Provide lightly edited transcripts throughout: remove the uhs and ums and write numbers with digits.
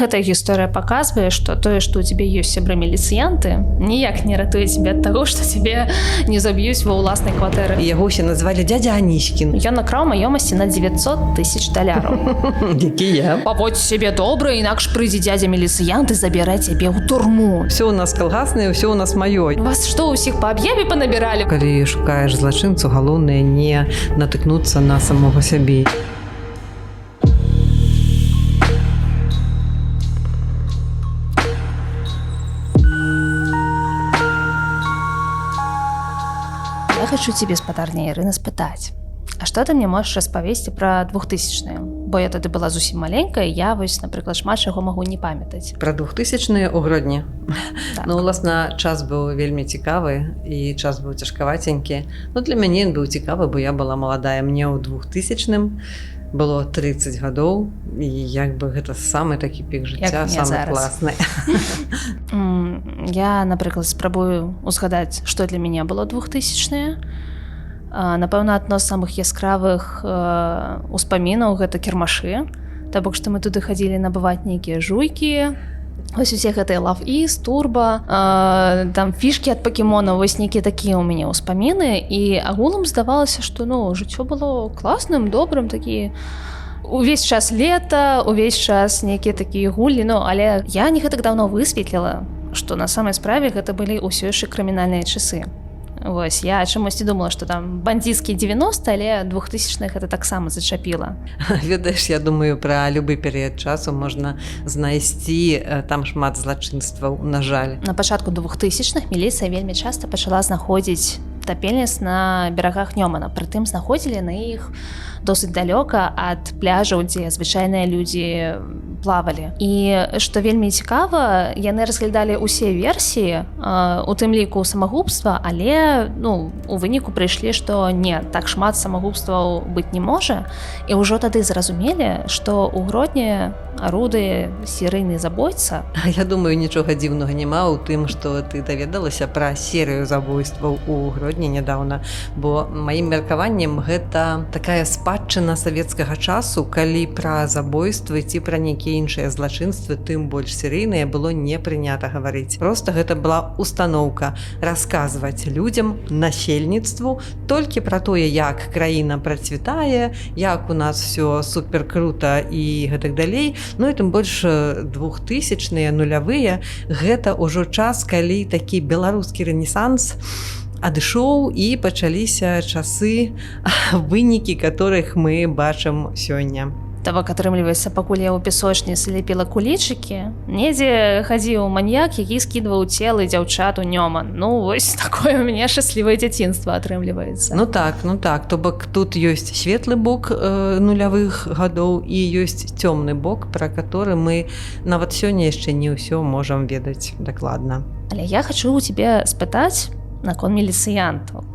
Эта гісторыя паказвае, што тое, што ў цябе ёсць сябры міліцыянты, ніяк не ратуе цябе ад таго, што цябе не заб'юць ва ўласнай кватэры. Яго ўсе назвалі дядя Анічкін. Ён накраў маёмасці на 900 000 даляраў. Які я. Паводзь сябе добра, інакш прыйдзе дзядзя міліцыянт і забярэ цябе ў турму. Все у нас калгаснае, все у нас маё. Вас што, ўсіх па аб'яве панабіралі? Калі шукаеш злачынцу, галоўнае не натыкнуцца на самога сябе. Я хочу тебе, спадарня Ірына, спытаць, а што ты мне можаш распавесці пра 2000-е? Бо я тады была зусім маленькая, я вось, напрыклад, шмат чаго магу не памятаць. Пра 2000-е ў грудні. Так. Ну, уласна, час быў вельмі цікавы і час быў цяжкаваценькі. Ну, для мяне ён быў цікавы, бо я была маладая. Мне ў 2000-м было 30 гадоў, і як бы гэта самы такі пік жыцця, самы класны. Я, напрыклад, спрабую узгадаць, што для мяне было 2000-е. Напэўна, адно з самых яскравых успамінаў гэта кірмашы. То бок, што мы туды хадзілі набываць нейкія жуйкі, вось усе гэтыя Love Is, Turbo, там фішкі ад пакемонаў, вось нейкія такія ў мяне ўспаміны. І агулам здавалася, што жыццё было класным, добрым, такі увесь час лета, увесь час нейкія такія гулі, але я не гэтак даўно высветліла, што на самай справе гэта былі ўсё яшчэ крымінальныя часы. Вось, я чамусьці думала, што там бандзіцкія 90, але 2000-х гэта таксама зачапіла. Ведаеш, я думаю, пра любы перыяд часу можна знайсці там шмат злачынстваў, на жаль. На пачатку 2000-х міліцыя вельмі часта пачала знаходзіць тапельніц на берагах Нёмана. Прытым знаходзілі на іх досыць далёка ад пляжаў, дзе звычайныя людзі плавалі. І што вельмі цікава, яны разглядалі ўсе версіі, у тым ліку самагубства, але у выніку прыйшлі, што не, так шмат самагубстваў быць не можа. І ўжо тады зразумелі, што ў Гродні аруды серыйны забойца. Я думаю, нічога дзіўнага няма ў тым, што ты даведалася пра серыю забойстваў у Гродні нядаўна, бо маім меркаваннем гэта такая спадчына савецкага часу, калі пра забойствы ці пра нейкія іншыя злачынствы, тым больш серыйныя, было не прынята гаварыць. Проста гэта была устаноўка расказваць людзям, насельніцтву толькі пра тое, як краіна працвітае, як у нас все супер крута і гэтак далей. Ну і тым больш 2000-е, нулявыя, гэта ўжо час, калі такі беларускі рэнесанс адышоў і пачаліся часы, вынікі которых мы бачым сёння. Тавак атрымліваецца, пакуль я ў песочніцы лепіла кулічыкі, недзе хадзіў маньяк, які скідваў целы дзяўчат у Нёман. Вось такое у мяне шчаслівае дзяцінства атрымліваецца. Ну так, то бок тут ёсць светлы бок нулявых гадоў і ёсць цёмны бок, пра который мы нават сёння яшчэ не ўсё можам ведаць дакладна. Але я хачу у цябе спытаць наконт міліцыянтаў.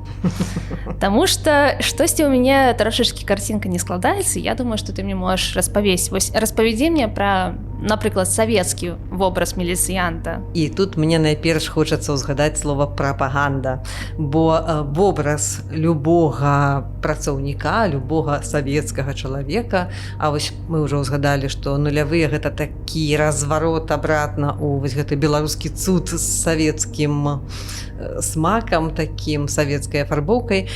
Таму што штосьці ў мяне трошачкі карцінка не складаецца, я думаю, што ты мне можаш распавесці. Вось распавядзі мне пра, напрыклад, савецкі вобраз міліцыянта. І тут мне найперш хочацца ўзгадаць слова прапаганда, бо вобраз любога працаўніка, любога савецкага чалавека, а вось мы ўжо ўзгадалі, што нулявыя гэта такі разварот абратна ў вось гэты беларускі цуд з савецкім смакам, такім савецкай афарбоўкай.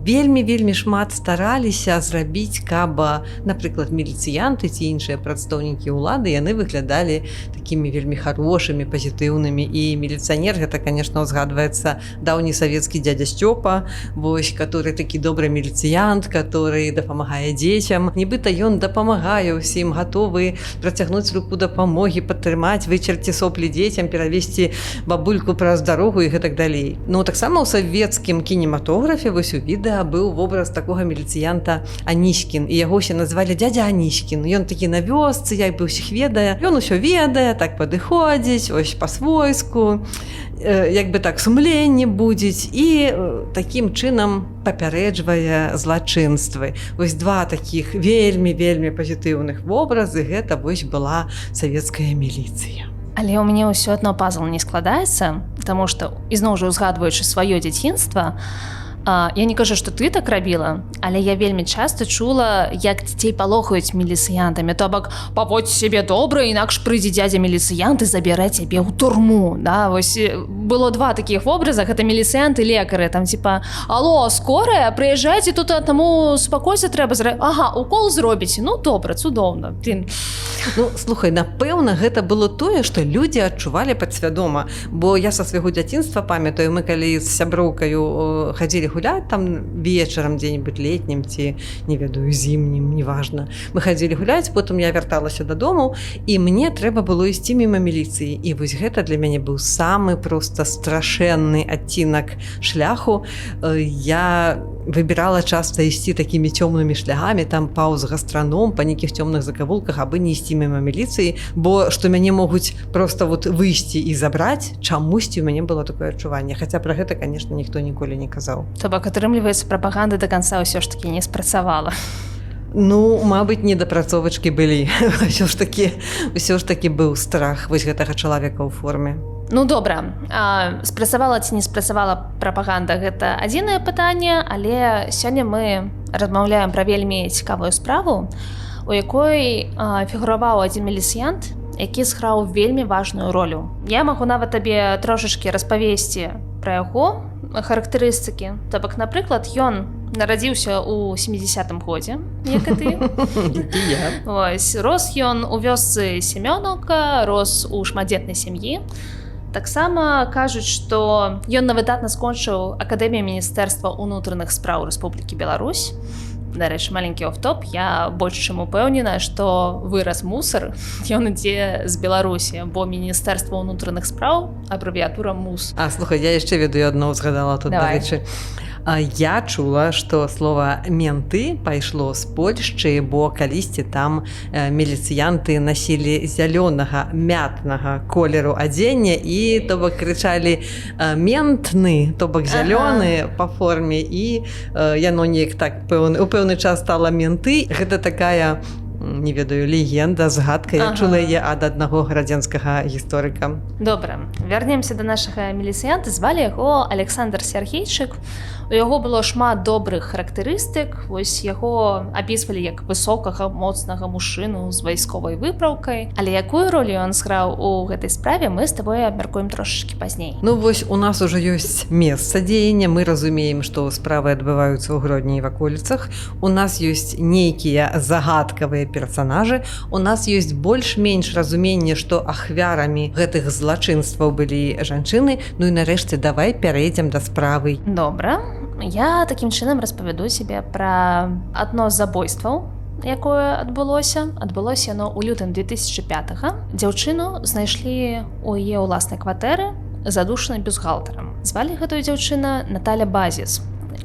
Вельмі шмат стараліся зрабіць, каб, напрыклад, міліцыянты ці іншыя прадстаўнікі ўлады, яны выглядалі такімі вельмі хорошымі, пазітыўнымі. І міліцыянер гэта, конечно, узгадваецца даўні савецкі дзядзя Сцёпа, вось, который такі добры міліцыянт, который дапамагае дзецям. Нібыта ён дапамагае ўсім, гатовы працягнуць руку дапамогі, падтрымаць, выцерці соплі дзецям, перавесці бабульку праз дарогу і гэтак далей. Таксама ў савецкім кінематографе вось у відэа быў вобраз такога міліцыянта Анічкін, і яго ўсе назвалі дядя Анічкін. Ён такі на вёсцы, як бы ўсіх ведае, ён усё ведае, так падыходзіць, ось па-свойску, як бы так сумленне будзець, і такім чынам папярэджвае злачынствы. Вось два такіх вельмі пазітыўных вобразы, гэта вось была савецкая міліцыя. Але ў мяне ўсё адно пазл не складаецца, таму што, ізноў жа узгадваючы сваё дзяцінства, Я не кажу, што ты так рабіла, але я вельмі часта чула, як дзяцей палохаюць міліцыянтамі, то бок паводзь сябе добра, інакш прыйдзе дзядзя міліцыянт і забярэ цябе ў турму, да? Вось было два такіх вобраза, гэта міліцыянт і лекары, там типа: алло, скорая, прыязджайце, тут аднаму супакойся трэба ага, укол зробіце, ну добра, цудоўна. Блин. Ну, слухай, напэўна, гэта было тое, што людзі адчувалі падсвядома, бо я са свайго дзяцінства памятаю, мы калі з сяброўкаю хадзілі гуляць там вечарам дзе-нибудь летнім ці, не ведаю, зімнім, неважна. Мы хадзілі гуляць, потым я вярталася дадому, і мне трэба было ісці міма міліцыі. І вось гэта для мяне быў самы проста страшэнны адцінак шляху. Я выбірала часта ісці такімі цёмнымі шляхамі, там паўз гастраном, па нейкіх цёмных закавулках, абы не ісці міма міліцыі, бо што мяне могуць проста вот выйсці і забраць, чамусьці у мяне было такое адчуванне. Хаця пра гэта, конечно, ніхто ніколі не казаў. То бок, атрымліваецца, прапаганда да канца ўсё ж такі не спрацавала. Ну, мабыць, недапрацовачкі былі. Ўсё ж такі быў страх вось гэтага чалавека ў форме. Ну, добра. Спрацавала ці не спрацавала прапаганда, гэта адзінае пытанне, але сёння мы размаўляем пра вельмі цікавую справу, у якой фігураваў адзін міліцыянт, які зграў вельмі важную ролю. Я магу нават табе трошачкі распавесці пра яго характарыстыкі. То бок, напрыклад, ён нарадзіўся ў 70-м годзе, як і ты. Ось, рос ён у вёсцы Семёнаўка, рос у шматдзетнай сям'і. Таксама кажуць, што ён выдатна скончыў Акадэмію Міністэрства ўнутраных спраў Рэспублікі Беларусь. Дарэчы, маленькі оф-топ, я больш чым упэўнена, што выраз мусар, ён ідзе з Беларусі, бо Міністэрства ўнутраных спраў, абрэвіатура МУС. Слухай, я яшчэ ведаю адно узгадала тут, дарэчы. Я чула, што слова «менты» пайшло з Польшчы, бо калісьці там міліцыянты насілі зялёнага, мятнага колеру адзення і, то бок, крычалі «ментны», то бок, зялёны па форме, і яно неяк так у пэўны час стала «менты». Гэта такая, не ведаю, легенда, згадка, я чула яе ад аднаго градзенскага гісторыка. Добра, вярнемся да нашага міліцыянта, звалі яго Александр Сергейчык. У яго было шмат добрых характарыстык, вось яго апісвалі як высокага, моцнага мужчыну з вайсковай выпраўкай, але якую ролю ён зграў у гэтай справе, мы з табой абмяркуем трошачкі пазней. Ну вось у нас ужо ёсць месца дзеяння, мы разумеем, што справы адбываюцца ў Гродні і ваколіцах, у нас ёсць нейкія загадкавыя персанажы, у нас ёсць больш-менш разуменне, што ахвярамі гэтых злачынстваў былі жанчыны, ну і нарэшце давай пярэйдзем да справы. Добра. Я такім чынам распавяду сябе пра адно з забойстваў, якое адбылося. Адбылося яно ў лютым 2005-га. Дзяўчыну знайшлі ў яе ўласнай кватэры, задушанай бюстгальтарам. Звалі гэтую дзяўчына Наталя Базіс.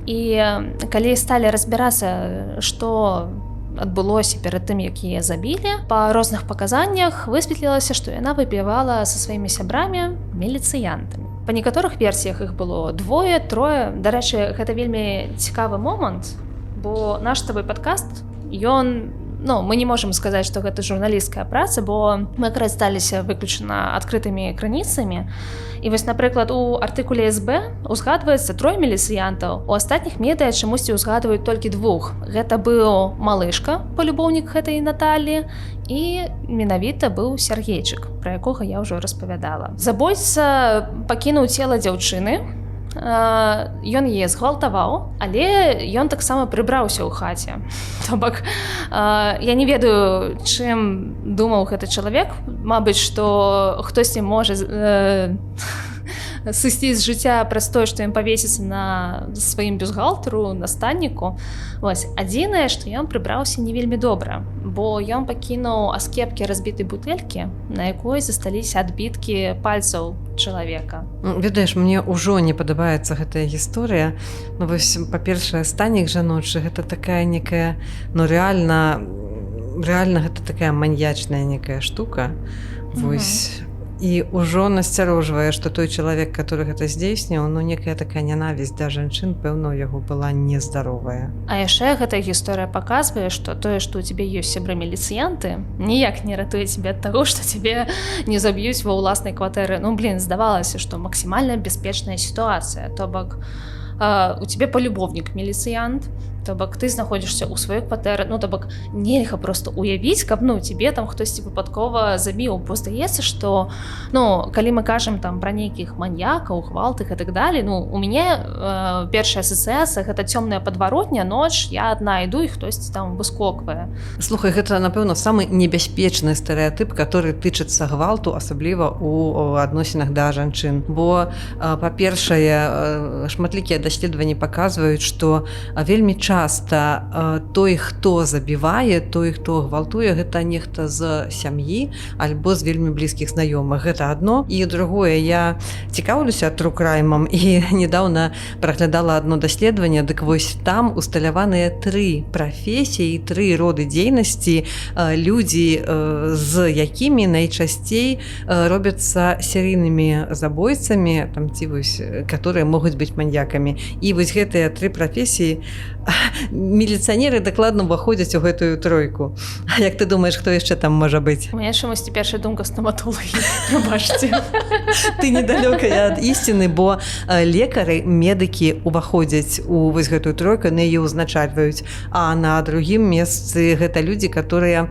І калі сталі разбірацца, што адбылося перад тым, як яе забілі, па розных паказаннях высветлілася, што яна выпівала са сваімі сябрамі міліцыянтамі. Па некаторых версіях іх было двое, трое. Дарэчы, гэта вельмі цікавы момант, бо наш з табой падкаст, ён, мы не можам сказаць, што гэта журналісцкая праца, бо мы карысталіся выключна адкрытымі крыніцамі. І вось, напрыклад, у артыкуле СБ узгадваецца 3 міліцыянтаў, у астатніх медыа чамусьці ўзгадваюць толькі 2. Гэта быў Малышка, палюбоўнік гэтай Наталі, і менавіта быў Сергейчык, пра якога я ўжо распавядала. Забойца пакінуў цела дзяўчыны, ён яе згвалтаваў, але ён таксама прыбраўся ў хаце. То бок, я не ведаю, чым думаў гэты чалавек. Мабыць, што хтосьці можа сысці з жыцця праз тое, што ён павесіцца на сваім бюстгальтару, настанніку. Вось, адзінае, што ён прыбраўся не вельмі добра, бо ён пакінуў аскепкі разбітай бутэлькі, на якой засталіся адбіткі пальцаў чалавека. Ведаеш, мне ўжо не падабаецца гэтая гісторыя. Вось, па-першае, станік жаночы, гэта такая некая, рэальна гэта такая маньячная некая штука. Вось, і ўжо насцярожвае, што той чалавек, который гэта здзейсніў, некая такая нянавісць да жанчын, пэўна, у яго была нездаровая. А яшчэ гэтая гісторыя паказвае, што тое, што ў цябе ёсць сябры міліцыянты, ніяк не ратуе цябе ад таго, што цябе не заб'юць ва ўласнай кватэры. Здавалася, што максімальна бяспечная сітуацыя. То бок, у тебе палюбовнік міліцыянт, то бок ты знаходзішся ў сваёй кватэры, ну то бок нельга просто уявіць, каб ну тебе там хтосьці выпадкова забіў, бо здаецца, што ну калі мы кажам там пра нейкіх маньякаў, гвалтах і так далей, ну у мяне першая асацыяцыя гэта цёмная падваротня, ноч, я адна іду і хтосьці там выскоквае. Слухай, гэта напэўна самы небяспечны стэрэатып, который тычыцца гвалту, асабліва у адносінах да жанчын, бо па-першае, шматлікія даследаванні паказваюць, што вельмі часта той, хто забівае, той, хто гвалтуе, гэта нехта з сям'і альбо з вельмі блізкіх знаёмых. Гэта адно. І другое, я цікаўлюся тру-краймам і недаўна праглядала адно даследаванне, дык вось там усталяваныя 3 прафесіі, 3 роды дзейнасці, людзі, з якімі найчасцей робяцца серыйнымі забойцамі, там ці вось, которые могуць быць маньякамі. І вось гэтыя 3 прафесіі міліцыянеры дакладна ўваходзяць у гэтую тройку. А як ты думаеш, хто яшчэ там можа быць? У мяне чамусьці першая думка стаматолагі. Прабачце. Ты недалёкая ад ісціны, бо лекары, медыкі ўваходзяць у вось гэтую тройку, на яе ўзначальваюць. А на другім месцы гэта людзі, которые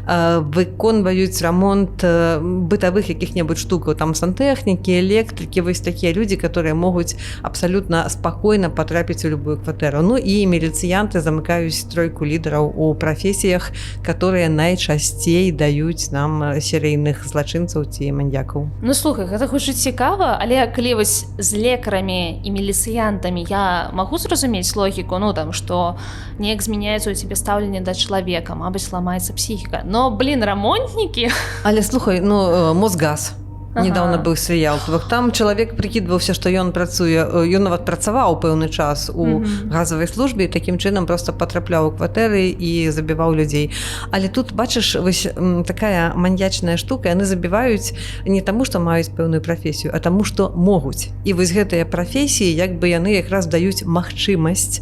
выконваюць рамонт бытавых якіх-небудзь штукаў, там сантэхнікі, электрыкі, вось такія людзі, которые могуць абсалютна спакойна патрапіць у любую кватэру. Ну і міліцыянты замыкаюць тройку лідараў у прафесіях, которые найчасцей даюць нам серыйных злачынцаў ці маньякаў. Ну слухай, гэта гучыць цікава, але калі вось з лекарамі і міліцыянтамі я магу зразумець логіку, ну там, што неяк змяняецца у цябе стаўленне да чалавека, мабыць, ламаецца псіхіка. Но, блін, рамонтнікі... Але слухай, ну, Мосгаз. Недаўна быў серыял. Там чалавек прыкідваўся, што ён працуе, ён нават працаваў пэўны час у газавай службе і такім чынам проста патрапляў у кватэры і забіваў людзей. Але тут, бачыш, вось такая маньячная штука, яны забіваюць не таму, што маюць пэўную прафесію, а таму, што могуць. І вось гэтыя прафесіі, як бы яны якраз даюць магчымасць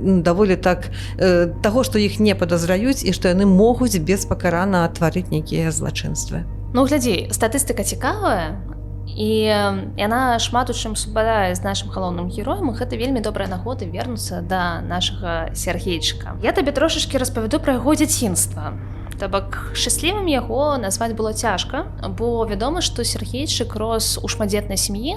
даволі так таго, што іх не падазраюць і што яны могуць беспакарана тварыць нейкія злачынствы. Ну, глядзі, статыстыка цікавая, і яна шмат у чым супадае з нашым галоўным героем, і гэта вельмі добрая нагода вернуцца да нашага Сергейчыка. Я табе трошачкі распавяду пра яго дзяцінства. То бок, шчаслівым яго назваць было цяжка, бо вядома, што Сергейчык рос у шматдзетнай сям'і,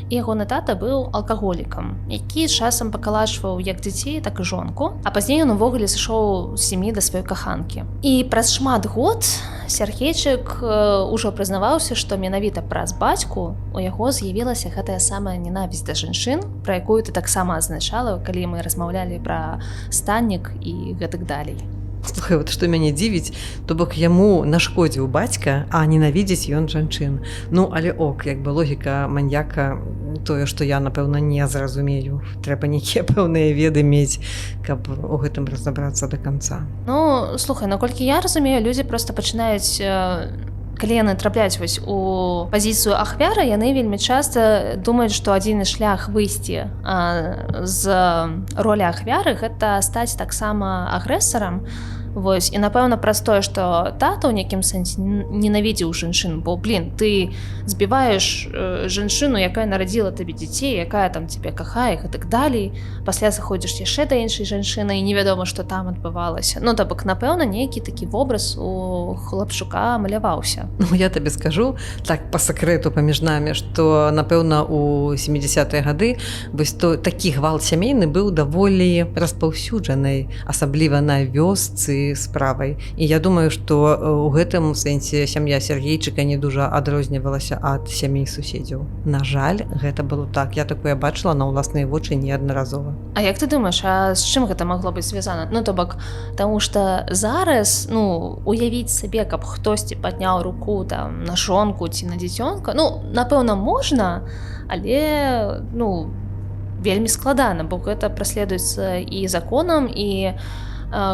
і ягоны тата быў алкаголікам, які часам пакалачваў як дзяцей, так і жонку, а пазней ён увогуле сышоў з сям'і да сваёй каханкі. І праз шмат год Сергейчык ужо прызнаваўся, што менавіта праз бацьку у яго з'явілася гэтая самая ненавісць да жанчын, пра якую ты таксама азначала, калі мы размаўлялі пра станнік і гэтак далей. Слухай, вот што мяне дзівіць, то бок яму нашкодзіў бацька, а ненавідзець ён жанчын. Ну, але ок, як бы логіка маньяка, тое, што я, напэўна, не зразумею. Трэба нейкія пэўныя веды мець, каб у гэтым разабрацца да канца. Ну, слухай, наколькі я разумею, людзі проста пачынаюць... Калі яны трапляюць вось у пазіцыю ахвяры, яны вельмі часта думаюць, што адзіны шлях выйсці з ролі ахвяры гэта стаць таксама агрэсарам. Вось, і напэўна праз тое, што тата ў нейкім сэнсе ненавідзеў жанчын, бо, блін, ты збіваеш жанчыну, якая нарадзіла табе дзяцей, якая там цябе кахае і так далей, пасля заходзіш яшчэ да іншай жанчыны і невядома, што там адбывалася. Ну, то бок, напэўна, нейкі такі вобраз у хлапчука маляваўся. Ну, я табе скажу, так, па сакрэту паміж намі, што, напэўна, у 70-е гады вось такі гвалт сямейны быў даволі распаўсюджаны, асабліва на вёсцы, справай. І я думаю, што ў гэтым сэнсе сям'я Сергейчыка не дужа адрознівалася ад сямей суседзяў. На жаль, гэта было так. Я такое бачыла на ўласныя вочы неаднаразова. А як ты думаеш, а з чым гэта магло быць звязана? Ну, то бок, таму што зараз, ну, уявіць сабе, каб хтосьці падняў руку там на жонку ці на дзіцёнка, ну, напэўна, можна, але, ну, вельмі складана, бо гэта праследуецца і законам, і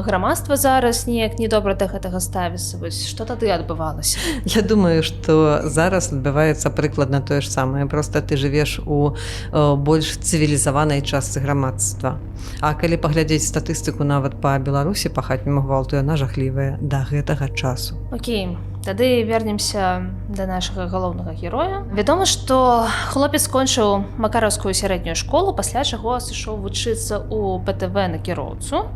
грамадства зараз неяк недобра да гэтага ставіцца. Вось што тады адбывалася? Я думаю, што зараз адбываецца прыкладна тое ж самае, проста ты жывеш у больш цывілізаванай частцы грамадства. А калі паглядзець статыстыку нават па Беларусі, па хатняму гвалту, яна жахлівая да гэтага часу. Окей, тады вернемся да нашага галоўнага героя. Вядома, што хлопец скончыў макараўскую сярэднюю школу, пасля чаго сышоў вучыцца ў ПТВ накіроўцу.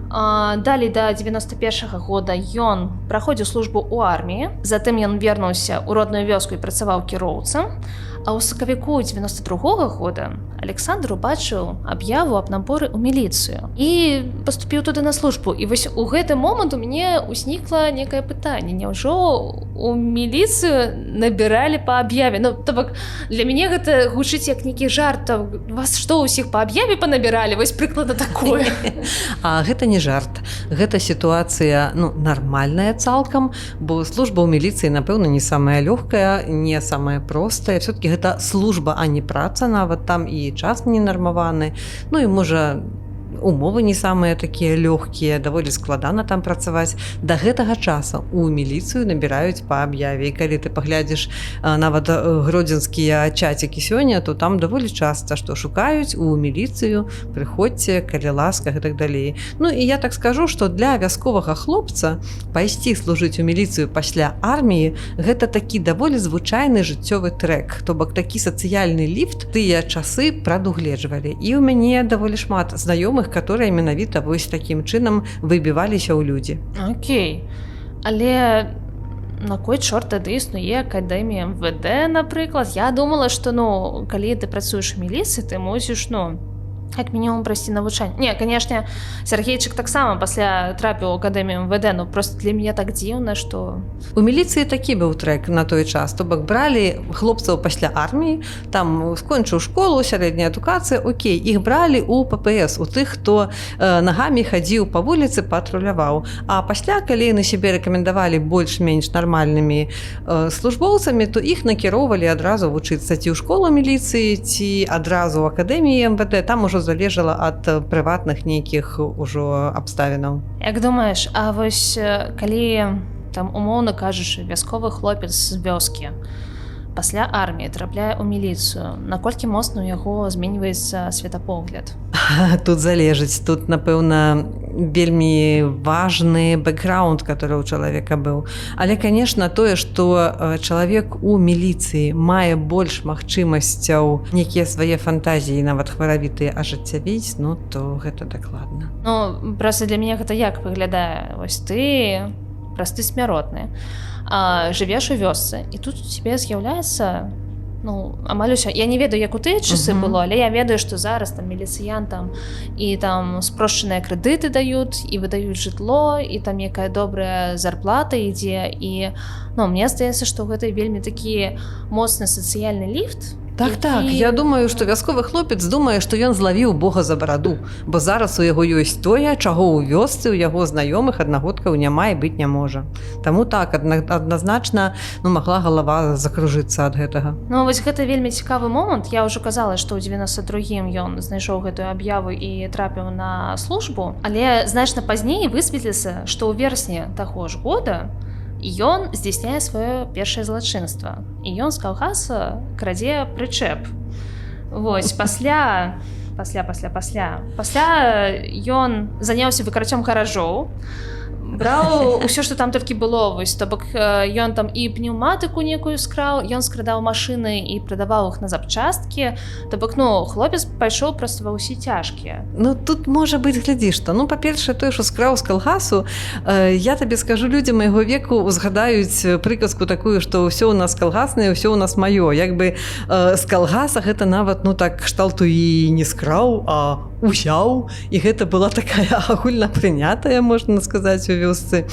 Далей да 91-го года ён праходзіў службу ў арміі, затым ён вярнуўся ў родную вёску і працаваў кіроўцам. А ў сакавіку 92-го года Александр убачыў аб'яву аб наборы ў міліцыю і паступіў туды на службу. І вось у гэты момант у мяне ўзнікла некае пытанне: няўжо у міліцыю набіралі па аб'яве? Ну, то бок, для мяне гэта гучыць як нейкі жарт. Вас што, усіх па аб'яве панабіралі? Вось прыкладна такое. А гэта не жарт. Гэта сітуацыя, нармальная цалкам, бо служба ў міліцыі, напэўна, не самая лёгкая, не самая простая. Все-таки гэта служба, а не праца, нават там і час не нармаваны. Ну і можа умовы не самыя такія лёгкія, даволі складана там працаваць. Да гэтага часу у міліцыю набіраюць па аб'яве. І калі ты паглядзіш нават гродзенскія чацікі сёння, то там даволі часта, што шукаюць у міліцыю, прыходзьце, калі ласка, і так далей. Ну і я так скажу, што для вясковага хлопца пайсці служыць у міліцыю пасля арміі — гэта такі даволі звычайны жыццёвы трэк. То бок такі сацыяльны ліфт тыя часы прадугледжвалі. І ў мяне даволі шмат знаёмых, которые менавіта вось такім чынам выбіваліся ў людзі. Окей. Але на кой чорт тады існуе акадэмія МВД, напрыклад? Я думала, што, калі ты працуеш у міліцыі, ты мусіш, як мінімум прайсці навучанне. Не, канешне, Сергейчык таксама пасля трапіў у акадэмію МВД, проста для мяне так дзіўна, што... У міліцыі такі быў трэк на той час. То бок бралі хлопцаў пасля арміі, там скончыў школу, сярэдняя адукацыя, окей, іх бралі ў ППС, у тых, хто нагамі хадзіў па вуліцы, патруляваў. А пасля, калі яны сябе рэкамендавалі больш-менш нармальнымі службоўцамі, то іх накіроўвалі адразу вучыцца ці ў школу міліцыі, ці адразу ў акадэміі МВД. Там ужо залежала ад прыватных нейкіх ужо абставінаў. Як думаеш, а вось калі, там, умоўна кажучы, вясковы хлопец з вёскі пасля арміі трапляе ў міліцыю, наколькі моцна ў яго зменьваецца светапогляд? Тут залежыць. Тут, напэўна, вельмі важны бэкграунд, который у чалавека быў. Але, конечно, тое, што чалавек у міліцыі мае больш магчымасцяў нейкія свае фантазіі, нават хваравітыя, ажыццявіць, то гэта дакладна. Проста для мяне гэта як выглядае? Вось ты просты смяротны, жывеш у вёсцы, і тут у цябе з'яўляецца амаль усё. Я не ведаю, як у тыя часы было, але я ведаю, што зараз там міліцыянтам і там спрошчаныя крэдыты даюць, і выдаюць жытло, і там якая добрая зарплата ідзе. І мне здаецца, што гэта вельмі такі моцны сацыяльны ліфт. Так, я думаю, што вясковы хлопец думае, што ён злавіў Бога за бараду, бо зараз у яго ёсць тое, чаго ў вёсцы у яго знаёмых аднагодкаў няма і быць не можа. Таму так, адназначна магла галава закружыцца ад гэтага. Вось гэта вельмі цікавы момант. Я ўжо казала, што ў 92-м ён знайшоў гэтую аб'яву і трапіў на службу, але значна пазней высветліцца, што ў верасні таго ж года ён здзяйсняе сваё першае злачынства. І ён з калгаса крадзе прычэп. Вось, пасля ён заняўся выкрыццём гаражоў, браў усё, што там толькі было. Вось, то бок ён там і пнеўматыку некую скраў, ён скрадаў машыны і прадаваў іх на запчасткі. То бок, хлопец пайшоў проста ва ўсе цяжкія. Тут можа быць, глядзі, што, па-першае, тое, што скраў з калгасу, я табе скажу, людзі майго веку узгадаюць прыказку такую, што ўсё ў нас калгаснае, ўсё ў нас маё. Як бы з калгаса гэта нават, так кшталту і не скраў, а узяў, і гэта была такая агульна прынятая, можна сказаць, у вёсцы.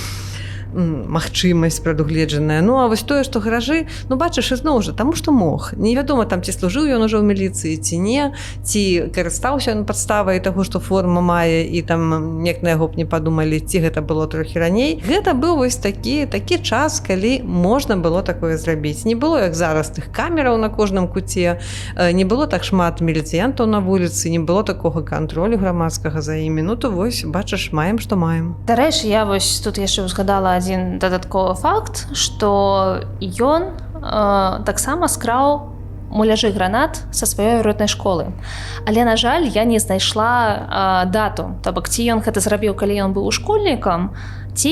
магчымасць прадугледжаная. Ну а вось тое, што гаражы, ну бачыш, ізноў жа, таму што мог. Невядома там ці служыў ён ужо ў міліцыі ці не, ці карыстаўся ён падставай таго, што форма мае і там неяк на яго б не падумалі, ці гэта было трохі раней. Гэта быў вось такі час, калі можна было такое зрабіць. Не было як зараз тых камераў на кожным куце, не было так шмат міліцыянтаў на вуліцы, не было такога кантролю грамадскага за імі. Ну то вось бачыш, маем што маем. Дарэчы, я вось тут яшчэ узгадала адзін дадатковы факт, што ён таксама скраў муляжы гранат са сваёй роднай школы. Але, на жаль, я не знайшла дату. То бок, ці ён гэта зрабіў, калі ён быў школьнікам, ці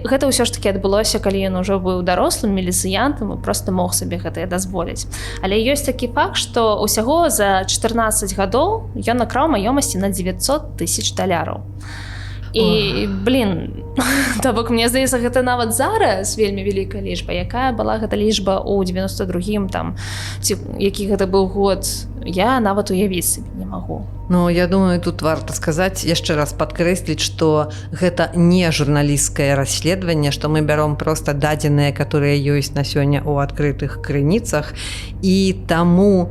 гэта ўсё ж такі адбылося, калі ён ужо быў дарослым міліцыянтам і проста мог сабе гэтае дазволіць. Але ёсць такі факт, што ўсяго за 14 гадоў ён накраў маёмасці на $900 000. І, блин, то бок, мне здаецца, гэта нават зараз вельмі вялікая лічба. Якая была гэта лічба ў 92-м, там, ці які гэта быў год, я нават уявіць сабе не магу. Ну, я думаю, тут варта сказаць, яшчэ раз падкрэсліць, што гэта не журналісцкае расследаванне, што мы бяром проста дадзеныя, которые ёсць на сёння ў адкрытых крыніцах, і таму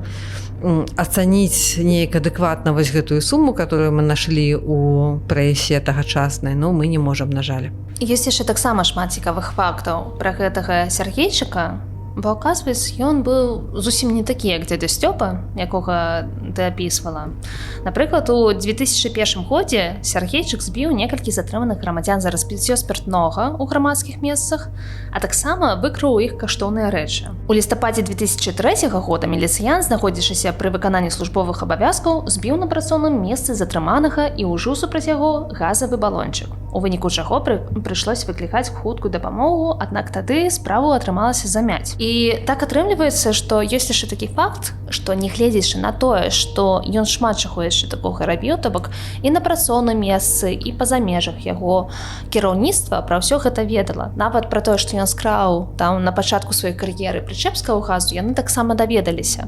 ацаніць неяк адэкватна вось гэтую суму, которую мы нашлі ў прэсе тагачаснай, ну, мы не можам, на жаль. Ёсць яшчэ таксама шмат цікавых фактаў пра гэтага Сяргейчыка, бо, аказваецца, ён быў зусім не такі, як дзядзя Сцёпа, якога ты апісвала. Напрыклад, у 2001 годзе Сяргейчык збіў некалькі затрыманых грамадзян за распіццё спіртнога ў грамадскіх месцах, а таксама выкраў у іх каштоўныя рэчы. У лістападзе 2003 года міліцыян, знаходзячыся пры выкананні службовых абавязкаў, збіў на працоўным месцы затрыманага і ўжыў супраць яго газавы балончык. У выніку чаго прыйшлось выклікаць хуткую дапамогу, аднак тады справу атрымалася замяць. І так атрымліваецца, што ёсць яшчэ такі факт, што нягледзячы на тое, што ён шмат чаго яшчэ такога рабіў, то бок і на працоўным месцы, і па-за межах яго кіраўніцтва пра ўсё гэта ведала. Нават пра тое, што ён скраў там на пачатку сваёй кар'еры прычэпскага газу, яны таксама даведаліся.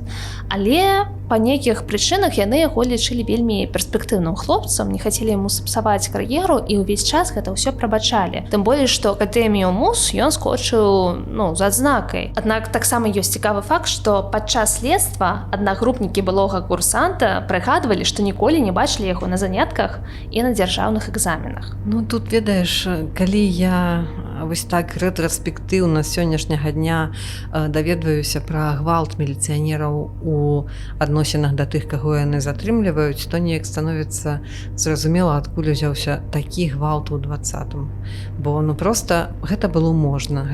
Але па нейкіх прычынах яны яго лічылі вельмі перспектыўным хлопцам, не хацелі яму сапсаваць кар'еру і ўвесь час гэта ўсё прабачалі. Тым болей, што акадэмію МУС ён скончыў, ну, з адзнакай. Аднак таксама ёсць цікавы факт, што падчас следства аднагрупнікі былога курсанта прыгадвалі, што ніколі не бачылі яго на занятках і на дзяржаўных экзаменах. Ну тут, ведаеш, калі я вось так рэтраспектыўна сённяшняга дня даведваюся пра гвалт міліцыянераў у адносінах да тых, каго яны затрымліваюць, то неяк становіцца зразумела, адкуль узяўся такі гвалт у 20-м. Бо ну проста гэта было можна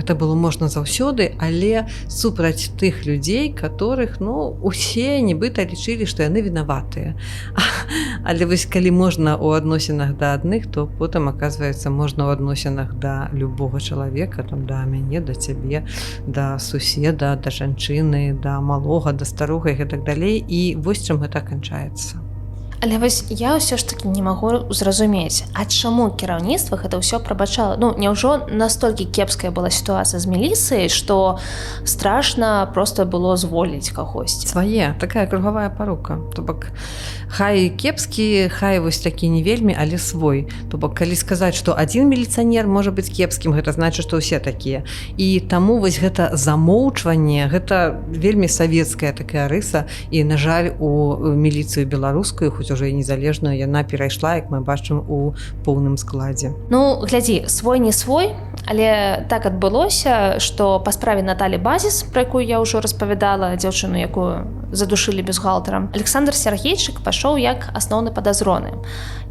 заўсёды, але супраць тых людзей, которых, ну, усе нібыта лічылі, што яны вінаватыя. Але вось калі можна ў адносінах да адных, то потым, аказваецца, можна ў адносінах да любога чалавека, там, да мяне, да цябе, да суседа, да жанчыны, да малога, да старога і гэтак далей. І вось чым гэта канчаецца. Але вось я ўсё ж такі не магу зразумець, а чаму кіраўніцтва гэта ўсё прабачала? Ну, няўжо настолькі кепская была сітуацыя з міліцыяй, што страшна проста было зволіць кагосьці? Свае, такая кругавая парука. То бок, хай кепскі, хай вось такі не вельмі, але свой. То бок, калі сказаць, што адзін міліцыянер можа быць кепскім, гэта значыць, што ўсе такія. І таму вось гэта замоўчванне, гэта вельмі савецкая такая рыса, і, на жаль, у міліцыю беларускую, хоць уже і незалежную, яна перайшла, як мы бачым, у поўным складзе. Ну, глядзі, свой не свой, але так адбылося, што па справе Наталі Базіс, пра якую я ўжо распавядала, дзяўчыну, якую задушылі бюстгальтарам, Александр Сяргейчык пашоў як асноўны падазроны.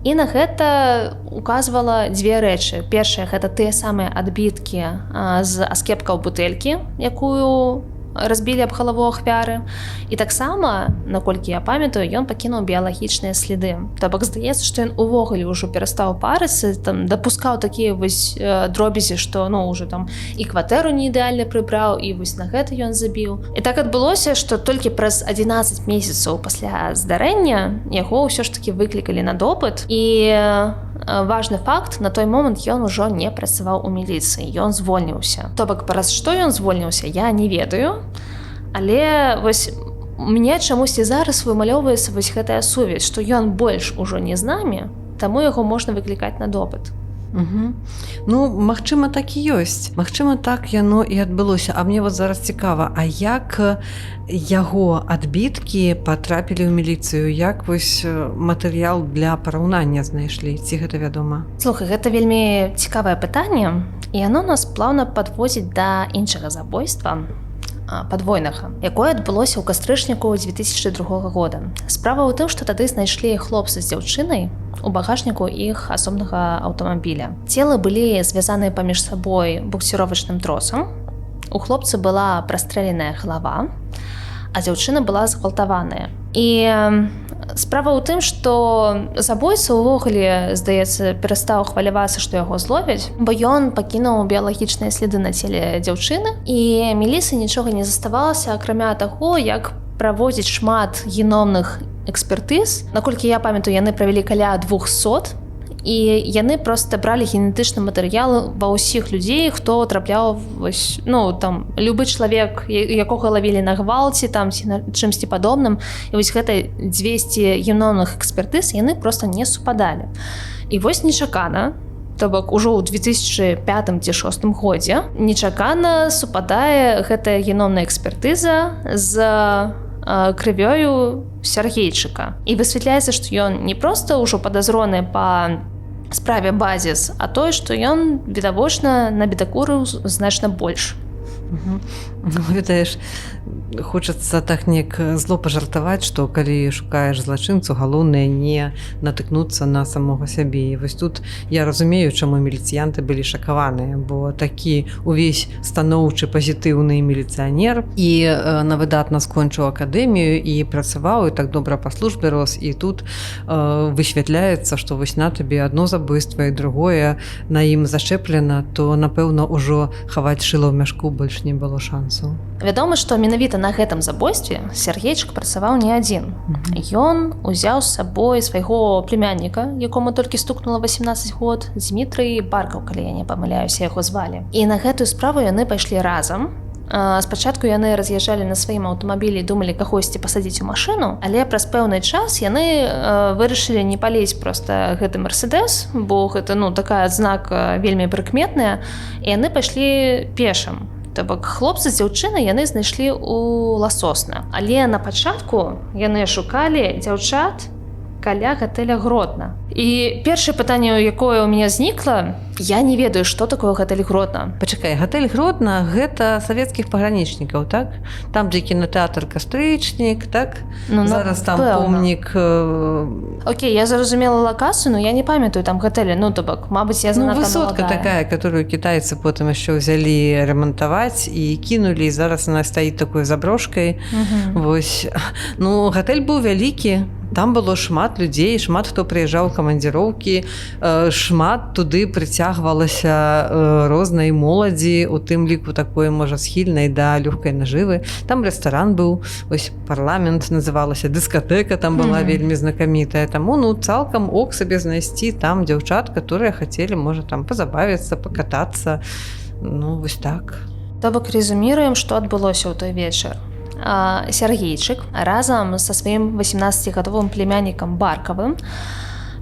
І на гэта указвала дзве рэчы. Першае, гэта тыя самыя адбіткі з аскепкаў бутэлькі, якую разбілі аб галаву ахвяры. І таксама, наколькі я памятаю, ён пакінуў біялагічныя сліды. То бок здаецца, што ён увогуле ўжо перастаў парыцца, там дапускаў такія вось дробязі, што ну ўжо там і кватэру не ідэальна прыбраў, і вось на гэта ён забіў. І так адбылося, што толькі праз 11 месяцаў пасля здарэння яго ўсё ж такі выклікалі на допыт. І важны факт, на той момант ён ужо не працаваў у міліцыі, ён звольніўся. То бок, праз што ён звольніўся, я не ведаю, але вось мне чамусьці зараз вымалёўваецца вось гэтая сувязь, што ён больш ужо не з намі, таму яго можна выклікаць на допыт. Ну, магчыма, так і ёсць. Магчыма, так яно і адбылося. А мне вот зараз цікава, а як яго адбіткі патрапілі ў міліцыю? Як вось матэрыял для параўнання знайшлі? Ці гэта вядома? Слухай, гэта вельмі цікавае пытанне, і яно нас плаўна падвозіць да іншага забойства, падвойнага, якое адбылося ў кастрычніку 2002 года. Справа ў тым, што тады знайшлі хлопцы з дзяўчынай у багажніку іх асобнага аўтамабіля. Целы былі звязаны паміж сабой буксіровачным тросам. У хлопца была прастрэленая галава, а дзяўчына была згвалтаваная. І справа ў тым, што забойца ўвогуле, здаецца, перастаў хвалявацца, што яго зловяць, бо ён пакінуў біялагічныя следы на целе дзяўчыны, і міліцыі нічога не заставалася, акрамя таго, як праводзіць шмат геномных экспертыз. Наколькі я памятаю, яны правялі каля 200, і яны проста бралі генетычны матэрыял ва ўсіх людзей, хто трапляў, любы чалавек, якога лавілі на гвалце, там ці на чымсьці падобным. І вось гэта 200 геномных экспертыз яны проста не супадалі. І вось нечакана, то бок ужо ў 2005 ці 2006 годзе нечакана супадае гэтая геномная экспертыза з крывёю Сергейчыка. І высвятляецца, што ён не проста ўжо падазроны па справе базіс, а тое, што ён відавочна набедакурыў значна больш. Ведаеш, хочацца так неяк зло пажартаваць, што калі шукаеш злачынцу, галоўнае не натыкнуцца на самога сябе. І вось тут я разумею, чаму міліцыянты былі шакаваныя, бо такі увесь станоўчы пазітыўны міліцыянер і на выдатна скончыў акадэмію і працаваў, і так добра па службе рос, і тут высвятляецца, што вось на табе адно забойства і другое на ім зачэплена, то, напэўна, ужо хаваць шыла ў мяшку больш не было шансу. Вядома, што менавіта на гэтым забойстве Сергейчык працаваў не адзін. Ён узяў з сабой свайго племянніка, якому толькі стукнула 18 год, Дмітрый Баркаў, калі я не памыляюся, яго звалі. І на гэтую справу яны пайшлі разам. Спачатку яны раз'язджалі на сваім аўтамабілі і думалі кагосьці пасадзіць у машыну, але праз пэўны час яны вырашылі не паліць проста гэты Мерседес, бо гэта такая адзнака вельмі прыкметная, і яны пайшлі пешым. То бок хлопцы з дзяўчынай яны знайшлі ў Ласосна. Але на пачатку яны шукалі дзяўчат каля гатэля Гродна. І першае пытанне, якое ў мяне знікла, я не ведаю, што такое гатэль Гродна. Пачакай, гатэль Гродна гэта савецкіх пагранічнікаў, так? Там, дзе кінатэатр Кастрычнік, так? Зараз там помнік. Окей, я зразумела лакацыю, но я не памятаю там гатэлі. То бок, мабыць, я занадта маладая. Высотка такая, которую кітайцы потым яшчэ ўзялі рамантаваць і кінулі, і зараз она стаіць такой заброшкай. Вось. Гатэль быў вялікі. Там было шмат людзей, шмат хто прыязджаў у камандзіроўкі, шмат туды прыцягвалася рознай моладзі, у тым ліку такой, можа, схільнай да лёгкай нажывы. Там рэстаран быў, вось парламент называлася, дыскатэка там была вельмі знакамітая. Таму, цалкам ок сабе знайсці там дзяўчат, которые хацелі, можа, там пазабавіцца, пакатацца. Вось так. То бок резюміруем, што адбылося ў той вечар. Сергейчык разам са сваім 18-гадовым племяннікам Баркавым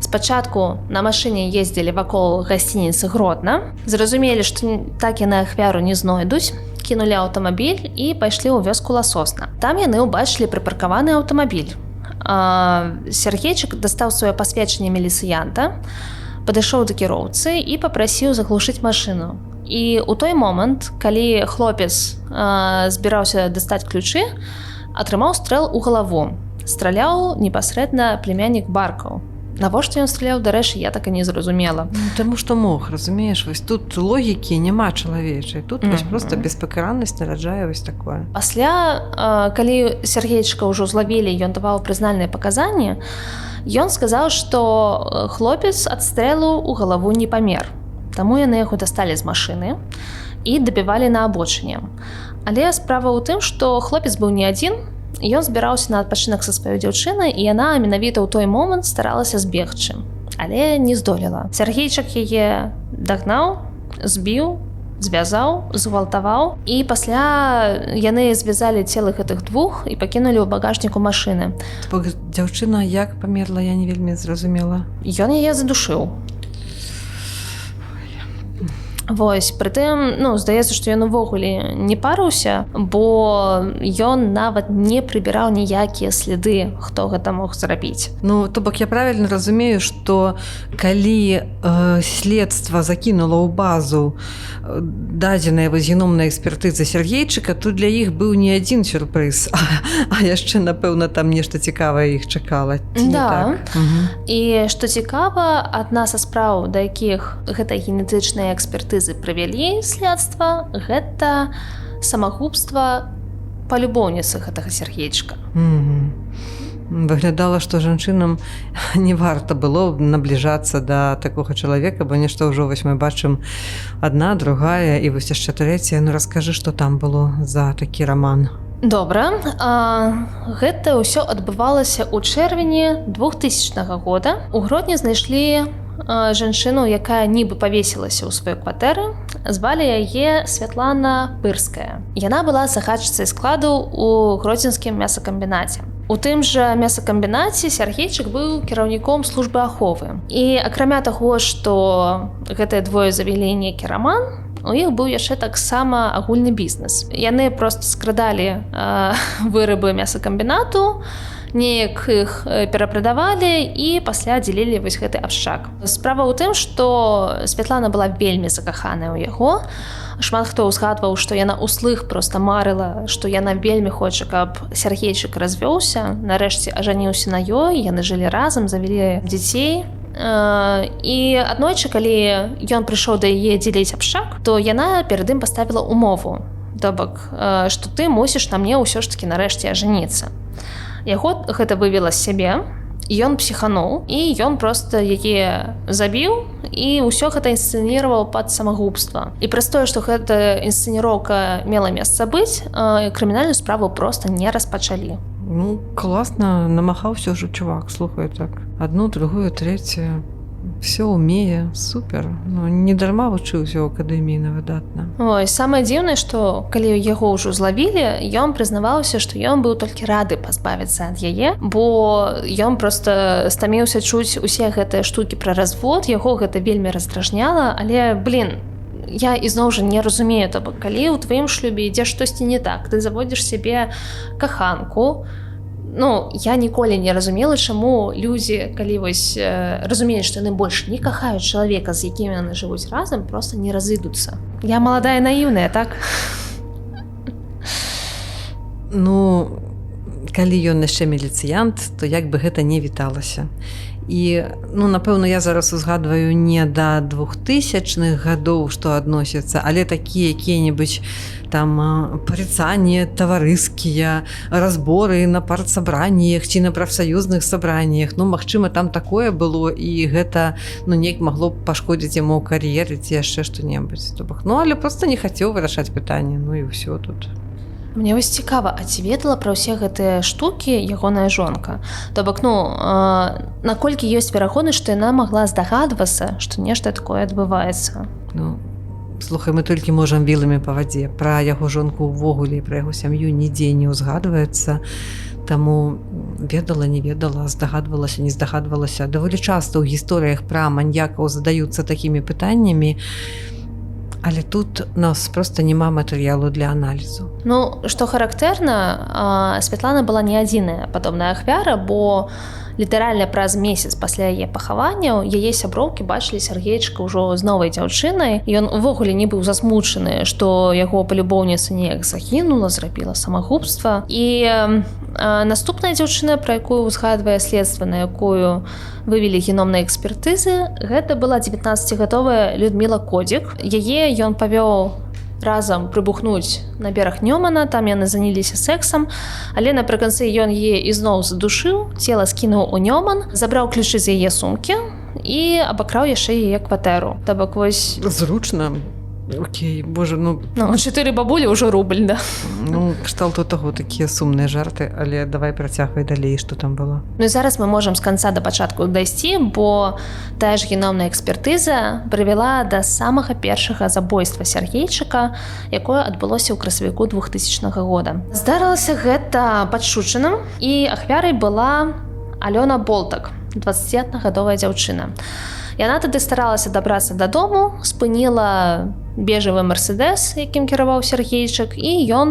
спачатку на машыне ездзілі вакол гасцініцы Гродна, зразумелі, што так яны ахвяру не знойдуць, кінулі аўтамабіль і пайшлі ў вёску Ласосна. Там яны ўбачылі прыпаркаваны аўтамабіль. Сергейчык дастаў сваё пасведчанне міліцыянта, падышоў да кіроўцы і папрасіў заглушыць машыну. І ў той момант, калі хлопец збіраўся дастаць ключы, атрымаў стрэл у галаву. Страляў непасрэдна племяннік Баркаў. Навошта ён страляў, дарэчы, я так і не зразумела. Таму што мог, разумееш, вось тут логікі няма чалавечай. Тут вось проста беспакараннасць нараджае вось такое. Пасля, калі Сергейчыка ўжо злавілі, ён даваў прызнальныя паказанні, ён сказаў, што хлопец ад стрэлу ў галаву не памер. Таму яны яго дасталі з машыны і дабівалі на абочыне. Але справа ў тым, што хлопец быў не адзін, ён збіраўся на адпачынак са сваёй дзяўчынай, і яна менавіта ў той момант старалася збегчы, але не здолела. Сергейчык яе дагнаў, збіў, звязаў, згвалтаваў, і пасля яны звязалі целы гэтых двух і пакінулі ў багажніку машыны. Дзяўчына як памерла, я не вельмі зразумела. Ён яе задушыў. Вось, прытым, здаецца, што ён увогуле не парыўся, бо ён нават не прыбіраў ніякія сліды, хто гэта мог зрабіць. То бок я правільна разумею, што калі следства закінула ў базу дадзеная геномная экспертыза Сергейчыка, то для іх быў не адзін сюрпрыз, а яшчэ, напэўна, там нешта цікавае іх чакала. Да. І што цікава, адна са спраў, да якіх гэта генетычная экспертыза правялі следства, гэта самагубства палюбоўніцы гэтага Сергейчыка. Выглядала, што жанчынам не варта было набліжацца да такога чалавека, бо нешта ўжо вось мы бачым адна, другая і вось яшчэ трэцяя. Раскажы, што там было за такі раман. Добра, гэта ўсё адбывалася ў чэрвені 2000 года. У Гродні знайшлі жанчыну, якая нібы павесілася ў сваёй кватэры. Звалі яе Святлана Пырская. Яна была загадчыцай складу ў гродзенскім мясакамбінаце. У тым жа мясакамбінаце Сергейчык быў кіраўніком службы аховы. І акрамя таго, што гэтыя двое завялі нейкі раман, у іх быў яшчэ таксама агульны бізнес. Яны проста скрадалі вырабы мясакамбінату, неяк іх перапрадавалі і пасля дзелілі вось гэты абшчак. Справа ў тым, што Святлана была вельмі закаханая ў яго. Шмат хто ўзгадваў, што яна ўслых проста марыла, што яна вельмі хоча, каб Сергейчык развёўся, нарэшце ажаніўся на ёй, яны жылі разам, завялі дзяцей. І аднойчы, калі ён прыйшоў да яе дзеліць абшчак, то яна перад ім паставіла умову. То бок, што ты мусіш на мне ўсё ж такі нарэшце ажаніцца. Яго гэта вывела з сябе, ён псіхануў, і ён проста яе забіў, і ўсё гэта інсцэніраваў пад самагубства. І праз тое, што гэта інсцэніроўка мела месца быць, крымінальную справу проста не распачалі. Класна, намахаўся ўжо чувак, слухай, так. Адну, другую, трэцюю. Все умее, супер. Не дарма вучыўся ў акадэміі на выдатна. Ой, самае дзіўнае, што калі яго ўжо злавілі, ён прызнаваўся, што ён быў толькі рады пазбавіцца ад яе, бо ён проста стаміўся чуць усе гэтыя штукі пра развод, яго гэта вельмі раздражняла, але, я ізноў жа не разумею, то бок, калі ў тваім шлюбе ідзе штосьці не так, ты заводзіш сябе каханку, я ніколі не разумела, чаму людзі, калі вось разумеюць, што яны больш не кахаюць чалавека, з якім яны жывуць разам, проста не разыдуцца. Я маладая наіўная, так? Калі ён яшчэ міліцыянт, то як бы гэта не віталася. І, напэўна, я зараз узгадваю не да 2000-х гадоў, што адносяцца, але такія якія-небудзь там парицанні таварыскія, разборы на партсабраннях ці на прафсаюзных сабраннях. Магчыма, там такое было, і гэта, неяк магло б пашкодзіць яму ў кар'еры ці яшчэ што-небудзь. Але проста не хацеў вырашаць пытанне, і ўсё тут. Мне вось цікава, а ці ведала пра ўсе гэтыя штукі ягоная жонка? То бок, наколькі ёсць верагоднасць, што яна магла здагадвацца, што нешта такое адбываецца? Слухай, мы толькі можам віламі па вадзе. Пра яго жонку ўвогуле, пра яго сям'ю нідзе не ўзгадваецца. Таму ведала, не ведала, здагадвалася, не здагадвалася. Даволі часта ў гісторыях пра маньякаў задаюцца такімі пытаннямі, але тут у нас проста няма матэрыялу для аналізу. Што характэрна, Святлана была не адзіная падобная ахвяра, бо літаральна праз месяц пасля яе пахаванняў яе сяброўкі бачылі Сергейчыка ўжо з новай дзяўчынай. Ён увогуле не быў засмучаны, што яго палюбоўніца неяк загінула, зрабіла самагубства. І наступная дзяўчына, пра якую узгадвае следства, на якую вывелі геномныя экспертызы, гэта была 19гадовая Людміла Кодзік. Яе ён павёў разам прыбухнуць на бераг Нёмана, там яны заняліся сэксам, але напрыканцы ён яе ізноў задушыў, цела скінуў у Нёман, забраў ключы з яе сумкі і абакраў яшчэ яе кватэру. То бок вось... Зручна. Окей, боже, 4 бабулі ўжо рубль, да? Кшталту таго такія сумныя жарты, але давай працягвай далей, што там было. І зараз мы можам з канца да пачатку дайсці, бо тая ж геномная экспертыза прывяла да самага першага забойства Сергейчыка, якое адбылося ў красавіку 2000 года. Здарылася гэта пад Шучыным, і ахвярай была Алёна Болтак, 21гадовая дзяўчына. Яна тады старалася дабрацца дадому, спыніла бежавы мерседес, якім кіраваў Сергейчык, і ён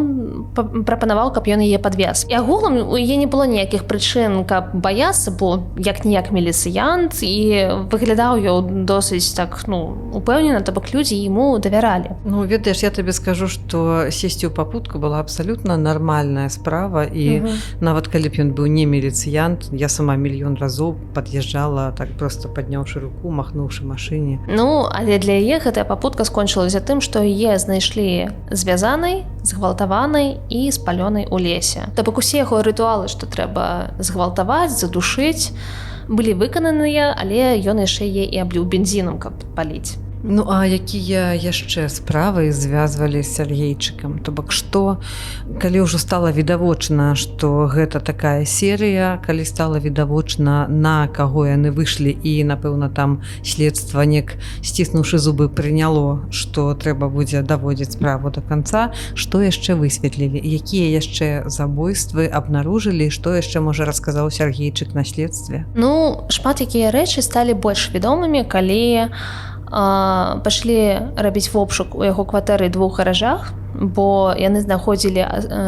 прапанаваў, каб ён яе падвез. І агулам у яе не было ніякіх прычын, каб баяцца, бо як-ніяк міліцыянт, і выглядаў ён досыць так, упэўнена, то бок людзі яму давяралі. Ведаеш, я табе скажу, што сесці ў папутку была абсалютна нармальная справа, і нават калі б ён быў не міліцыянт, я сама мільён разоў пад'язджала, так проста падняўшы руку, махнуўшы машыне. Але для яе гэтая папутка скончылася тым, што яе знайшлі звязанай, згвалтаванай і спалёнай у лесе. То бок усе яго рытуалы, што трэба згвалтаваць, задушыць, былі выкананыя, але ён яшчэ яе і абліў бензінам, каб паліць. А якія яшчэ справы звязвалі з Сергейчыкам? То бок што, калі ўжо стала відавочна, што гэта такая серыя, калі стала відавочна, на каго яны выйшлі, і, напэўна, там следства неяк, сціснуўшы зубы, прыняло, што трэба будзе даводзіць справу да канца, што яшчэ высветлілі? Якія яшчэ забойствы абнаружылі, што яшчэ, можа, расказаў Сергейчык на следстве? Шмат якія рэчы сталі больш вядомымі, калі пашлі рабіць вобшук у яго кватэры 2 гаражах, бо яны знаходзілі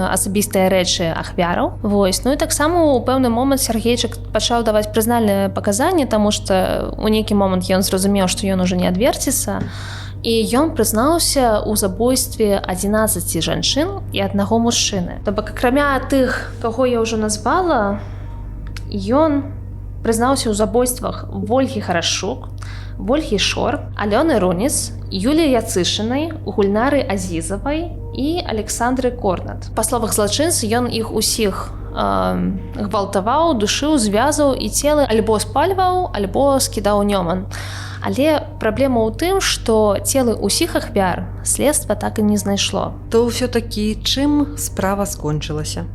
асабістыя рэчы ахвяраў. І таксама у пэўны момант Сергейчык пачаў даваць прызнальныя паказанні, таму што ў нейкі момант ён зразумеў, што ён ужо не адверціцца, і ён прызнаўся ў забойстве 11 жанчын і 1 мужчыны. То бок, акрамя тых, каго я ўжо назвала, ён прызнаўся ў забойствах Вольгі Харашук, Вольгі Шор, Алёны Руніц, Юліі Яцышынай, Гульнары Азізавай і Александры Корнат. Па словах злачынцы, ён іх усіх гвалтаваў, душыў, звязаў і целы альбо спальваў, альбо скідаў нёман. Але праблема ў тым, што целы ўсіх ахвяр следства так і не знайшло. То ўсё-такі чым справа скончылася?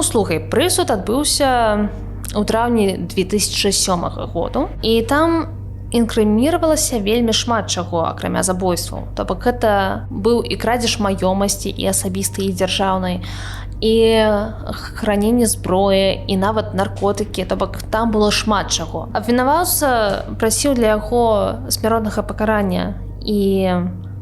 Слухай, прысуд адбыўся у траўні 2007 году, і там інкрыміравалася вельмі шмат чаго, акрамя забойстваў. То бок гэта быў і крадзеж маёмасці, і асабістай, і дзяржаўнай, і храненне зброі, і нават наркотыкі. То бок там было шмат чаго. Абвінаваўца прасіў для яго смяротнага пакарання і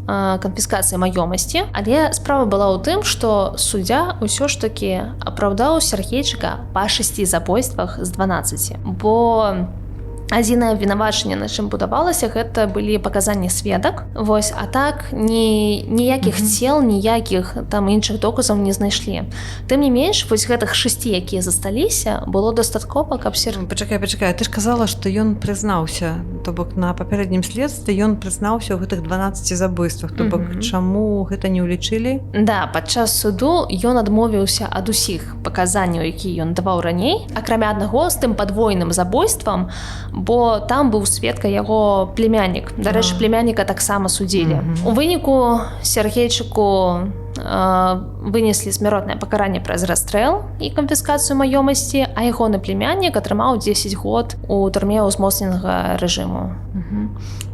канфіскацыі маёмасці, але справа была ў тым, што суддзя ўсё ж такі апраўдаў Сергейчыка па 6 забойствах з 12, бо адзінае абвінавачанне, на чым будавалася, гэта былі паказанні сведак. А так ніякіх цел, ніякіх там іншых доказаў не знайшлі. Тым не менш, гэтых 6, якія засталіся, было дастаткова, каб Пачакай, ты ж казала, што ён прызнаўся, то бок на папярэднім следстве ён прызнаўся ў гэтых 12 забойствах, то бок чаму гэта не ўлічылі? Да, падчас суду ён адмовіўся ад усіх паказанняў, якія ён даваў раней, акрамя аднаго з тым падвойным забойствам, бо там быў сведка яго племяннік. Дарэчы, племянніка таксама судзілі. У выніку Сергейчыку вынеслі смяротнае пакаранне праз расстрэл і канфіскацыю маёмасці, а ягоны племяннік атрымаў 10 год у турме ўзмоцненага рэжыму.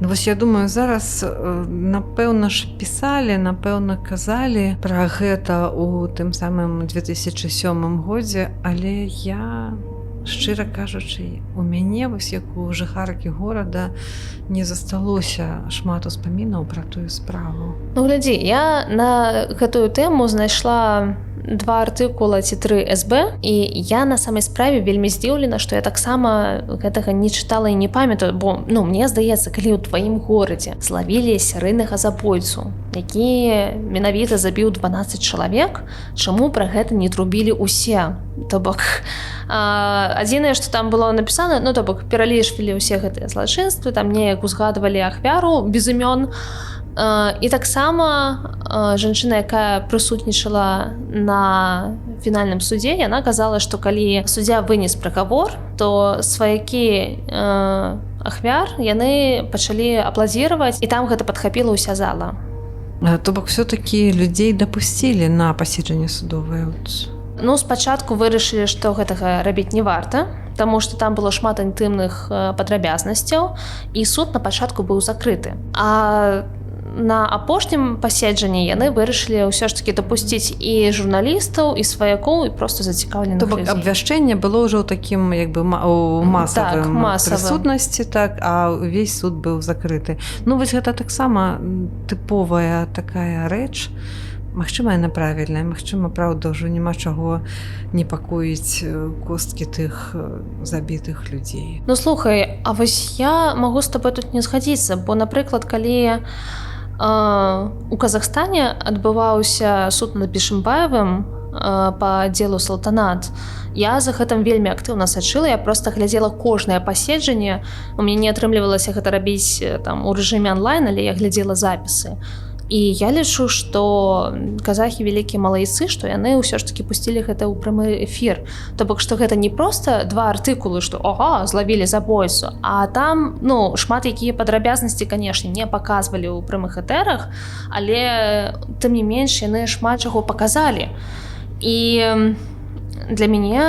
Я думаю, зараз, напэўна ж пісалі, напэўна казалі пра гэта ў тым самым 2007 годзе, але я, шчыра кажучы, у мяне, як у жыхаркі горада, не засталося шмат успамінаў пра тую справу. Глядзі, я на гэтую тэму знайшла 2 артыкула ці 3 СБ, і я на самай справе вельмі здзіўлена, што я таксама гэтага не чытала і не памятаю, бо, мне здаецца, калі ў тваім горадзе злавілі серыйнага забойцу, які менавіта забіў 12 чалавек, чаму пра гэта не трубілі ўсе? То бок, адзінае, што там было напісана, то бок, пералічвалі ўсе гэтыя злачынствы, там неяк узгадвалі ахвяру без імён. І таксама жанчына, якая прысутнічала на фінальным судзе, яна казала, што калі суддзя вынес прыгавор, то сваякі ахвяр яны пачалі апладзіраваць, і там гэта падхапіла ўся зала. То бок, все-таки людзей дапусцілі на паседжанне судовае? Спачатку вырашылі, што гэтага рабіць не варта, таму што там было шмат інтымных падрабязнасцяў, і суд на пачатку быў закрыты. А на апошнім паседжанні яны вырашылі ўсё ж таки дапусціць і журналістаў, і сваякоў, і просто зацікаўленых То бок людзей. абвяшчэнне было ўжо ў такім як бы у масавым прысутнасці, так, а ўвесь суд быў закрыты. Ну вось гэта таксама тыповая такая рэч. Магчыма, яна правільная, магчыма, праўда, ўжо няма чаго непакоіць косткі тых забітых людзей. Ну слухай, а вось я магу з табой тут не згадзіцца, бо, напрыклад, калі у Казахстане адбываўся суд над Бишимбаевым па делу Салтанат, я за гэтым вельмі актыўна сачыла, я просто глядзела кожнае паседжанне, у мяне не атрымлівалася гэта рабіць там у рэжыме онлайн, але я глядзела запісы. І я лічу, што казахі вялікія малайцы, што яны ўсё ж таки пусцілі гэта ў прамы эфір. То бок, што гэта не проста два артыкулы, што ага, злавілі забойцу, а там, ну, шмат якія падрабязнасці, канешне, не паказвалі ў прамых этэрах, але тым не менш яны шмат чаго паказалі. І для мяне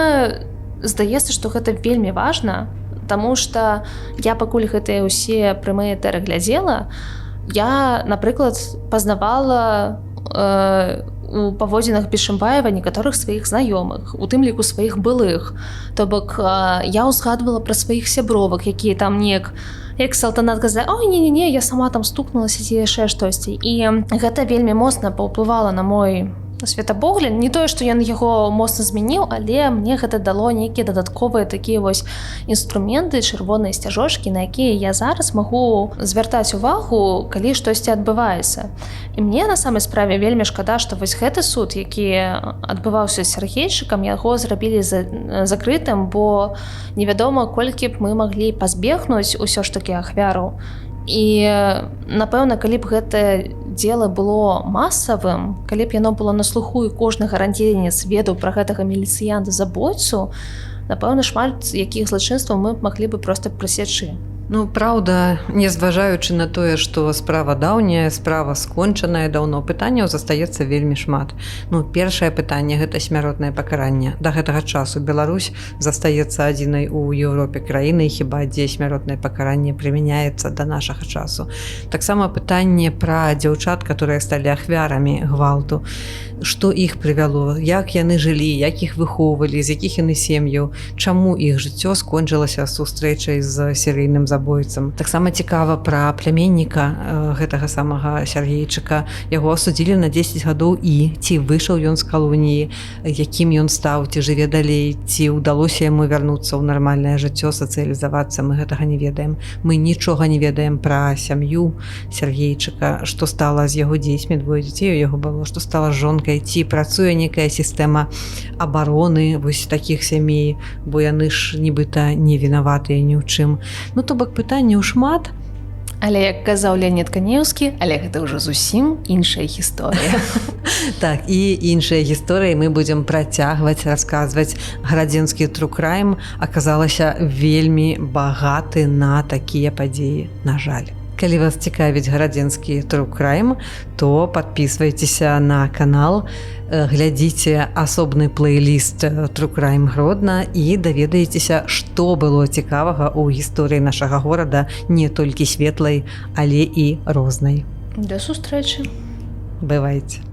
здаецца, што гэта вельмі важна, таму што я пакуль гэтыя ўсе прамыя этэры глядзела, я, напрыклад, пазнавала у паводзінах Бишимбаева некаторых сваіх знаёмых, у тым ліку сваіх былых. То бок я ўзгадвала пра сваіх сябровак, якія там як Салтанат казала: «Ой, не-не-не, я сама там стукнулася ці яшчэ штосьці». І гэта вельмі моцна паўплывала на мой светапогляд. Не тое, што ён яго моцна змяніў, але мне гэта дало нейкія дадатковыя такія вось інструменты, чырвоныя сцяжочкі, на якія я зараз магу звяртаць увагу, калі штосьці адбываецца. І мне на самай справе вельмі шкада, што вось гэты суд, які адбываўся з Сергейчыкам, яго зрабілі закрытым, бо невядома, колькі б мы маглі пазбегнуць усё ж такі ахвяраў. І, напэўна, калі б гэта дело было масавым, калі б яно было на слуху і кожны гарантіянец ведаў пра гэтага міліцыянта-забойцу, напэўна, шмат якіх злачынстваў мы маглі бы проста прасечы. Ну, праўда, не зважаючы на тое, што справа даўняя, справа скончаная даўно, пытанняў застаецца вельмі шмат. Ну, першае пытанне – гэта смяротнае пакаранне. Да гэтага часу Беларусь застаецца адзінай у Еўропе краінай, хіба дзе смяротнае пакаранне прымяняецца да нашага часу. Таксама пытанне пра дзяўчат, которые сталі ахвярамі гвалту. Што іх прывяло, як яны жылі, як іх выхоўвалі, з якіх яны сем'яў, чаму іх жыццё скончылася сустрэчай з серыйным забойцам. Таксама цікава пра пляменніка гэтага самага Сергейчыка. Яго асудзілі на 10 гадоў і ці выйшаў ён з калоніі, якім ён стаў, ці жыве далей, ці ўдалося яму вярнуцца ў нармальнае жыццё, сацыялізавацца, мы гэтага не ведаем. Мы нічога не ведаем пра сям'ю Сергейчыка, што стала з яго дзецьмі, 2 дзяцей у яго было, што стала з жонкай, ці працуе некая сістэма абароны вось такіх сямей, бо яны ж нібыта не вінаватыя ні ў чым. Ну, то бок пытанняў шмат. Але, як казаў Леонід Канеўскі, але гэта ўжо зусім іншая гісторыя. Так, і іншыя гісторыі мы будзем працягваць расказваць. Гарадзенскі True Crime аказалася вельмі багаты на такія падзеі, на жаль. Калі вас цікавіць гарадзенскі True Crime, то падпісвайцеся на канал, глядзіце асобны плейліст True Crime Гродна і даведаецеся, што было цікавага ў гісторыі нашага горада, не толькі светлай, але і рознай. Да сустрэчы. Бывайце.